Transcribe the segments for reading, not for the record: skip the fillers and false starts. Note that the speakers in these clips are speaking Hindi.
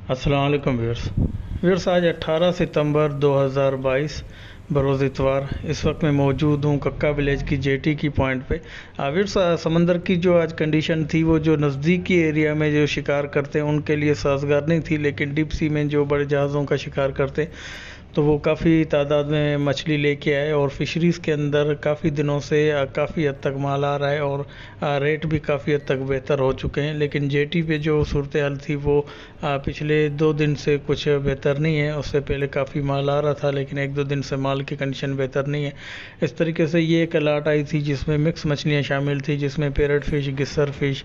अस्सलाम वालेकुम व्यूअर्स आज 18 सितंबर 2022 बरोज़ इतवार। इस वक्त मैं मौजूद हूँ कक्का विलेज की जेटी की पॉइंट पे। व्यूअर्स समंदर की जो आज कंडीशन थी वो जो नज़दीकी एरिया में जो शिकार करते हैं उनके लिए साजगार नहीं थी, लेकिन डीप सी में जो बड़े जहाज़ों का शिकार करते तो वो काफ़ी तादाद में मछली लेके आए और फिशरीज़ के अंदर काफ़ी दिनों से काफ़ी हद तक माल आ रहा है और रेट भी काफ़ी हद तक बेहतर हो चुके हैं। लेकिन जेटी पे जो सूरत हाल थी वो पिछले 2 दिन से कुछ बेहतर नहीं है। उससे पहले काफ़ी माल आ रहा था, लेकिन 1-2 दिन से माल की कंडीशन बेहतर नहीं है। इस तरीके से ये एक अलर्ट आई थी जिसमें मिक्स मछलियाँ शामिल थी, जिसमें पैरट फ़िश, गिस्सर फ़िश,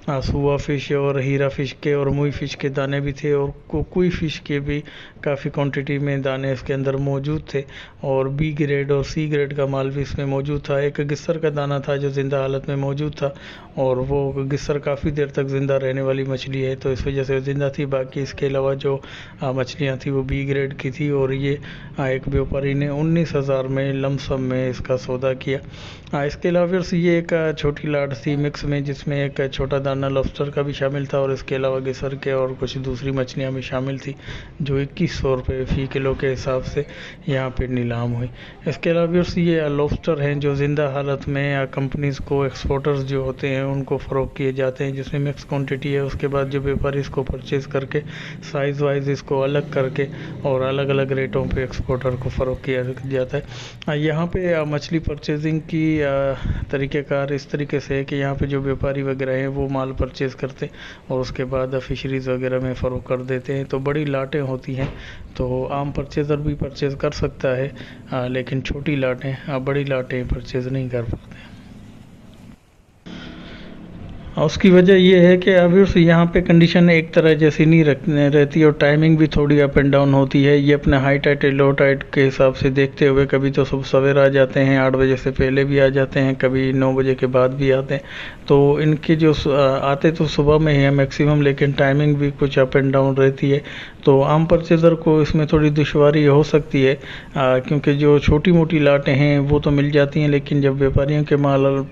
सुआ फ़िश और हीरा फ़िश के और मुई फ़िश के दाने भी थे और कोई फ़िश के भी काफ़ी क्वांटिटी में दाने इसके अंदर मौजूद थे और बी ग्रेड और सी ग्रेड का माल भी इसमें मौजूद था। एक गिस्सर का दाना था जो ज़िंदा हालत में मौजूद था और वो गिस्सर काफ़ी देर तक ज़िंदा रहने वाली मछली है, तो इस वजह से ज़िंदा थी। बाकी इसके अलावा जो मछलियाँ थी वो बी ग्रेड की थी और ये एक व्यापारी ने 19,000 में लमसम में इसका सौदा किया। इसके अलावा फिर ये एक छोटी लाट थी मिक्स में, जिसमें एक छोटा दाना लॉबस्टर का भी शामिल था और इसके अलावा गिस्सर के और कुछ दूसरी मछलियाँ भी शामिल थी जो 2100 रुपये फ़ी किलो के हिसाब से यहाँ पे नीलाम हुई। इसके अलावा भी ये लॉबस्टर हैं जो ज़िंदा हालत में कंपनीज़ को, एक्सपोर्टर्स जो होते हैं उनको फ़रोख्त किए जाते हैं, जिसमें मिक्स क्वांटिटी है। उसके बाद जो व्यापारी इसको परचेज़ करके साइज़ वाइज इसको अलग करके और अलग अलग रेटों पे एक्सपोर्टर को फ़रोख्त किया जाता है। यहाँ पे मछली परचेजिंग की तरीक़ेकार इस तरीके से है कि यहाँ पे जो व्यापारी वगैरह हैं वो माल परचेज़ करते और उसके बाद फिशरीज़ वगैरह में फ़रोख्त कर देते हैं। तो बड़ी लाटें होती हैं तो आम परचेज़र भी परचेज़ कर सकता है, लेकिन छोटी लाटें, बड़ी लाटें परचेज़ नहीं कर पाते। उसकी वजह ये है कि अभी उस यहाँ पे कंडीशन एक तरह जैसी नहीं रहती और टाइमिंग भी थोड़ी अप एंड डाउन होती है। ये अपने हाई टाइड लो टाइड के हिसाब से देखते हुए कभी तो सुबह सवेरा आ जाते हैं, 8 बजे से पहले भी आ जाते हैं, कभी 9 बजे के बाद भी आते हैं। तो इनके जो आते तो सुबह में ही है मैक्सिमम, लेकिन टाइमिंग भी कुछ अप एंड डाउन रहती है। तो आम परचेज़र को इसमें थोड़ी दुश्वारी हो सकती है, क्योंकि जो छोटी मोटी लाटें हैं वो तो मिल जाती हैं, लेकिन जब व्यापारियों के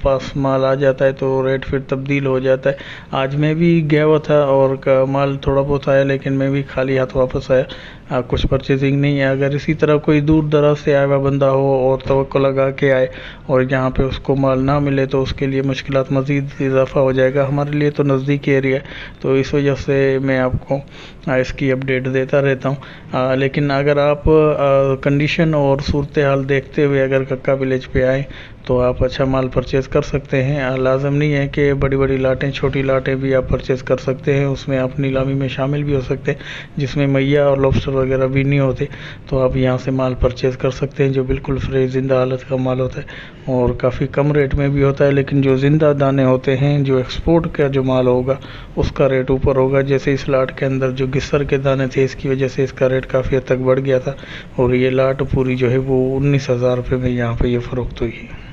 पास माल आ जाता है तो रेट फिर तब्दील हो जाता है। आज मैं भी गया हुआ था और माल थोड़ा बहुत आया, लेकिन मैं भी खाली हाथ वापस आया, कुछ परचेजिंग नहीं है। अगर इसी तरह कोई दूर दराज से आया हुआ बंदा हो और तवक्को लगा के आए और यहाँ पे उसको माल ना मिले तो उसके लिए मुश्किलात मज़ीद इजाफ़ा हो जाएगा। हमारे लिए तो नज़दीक एरिया है, तो इस वजह से मैं आपको इसकी अपडेट देता रहता हूँ। लेकिन अगर आप कंडीशन और सूरत हाल देखते हुए अगर कक्का विलेज पे आए तो आप अच्छा माल परचेज़ कर सकते हैं। लाजम नहीं है कि बड़ी बड़ी लाटें, छोटी लाटें भी आप परचेज़ कर सकते हैं, उसमें आप नीलामी में शामिल भी हो सकते हैं, जिसमें मैया और लॉबस्टर वगैरह भी नहीं होते। तो आप यहाँ से माल परचेज़ कर सकते हैं जो बिल्कुल फ्रेश ज़िंदा हालत का माल होता है और काफ़ी कम रेट में भी होता है। लेकिन जो ज़िंदा दाने होते हैं, जो एक्सपोर्ट का जो माल होगा उसका रेट ऊपर होगा। जैसे इस लाट के अंदर जो गिस्सर के दाने थे, इसकी वजह से इसका रेट काफ़ी हद तक बढ़ गया था और ये लाट पूरी जो है वो 19,000 रुपये में यहाँ पर ये फ़रोख्त हुई है।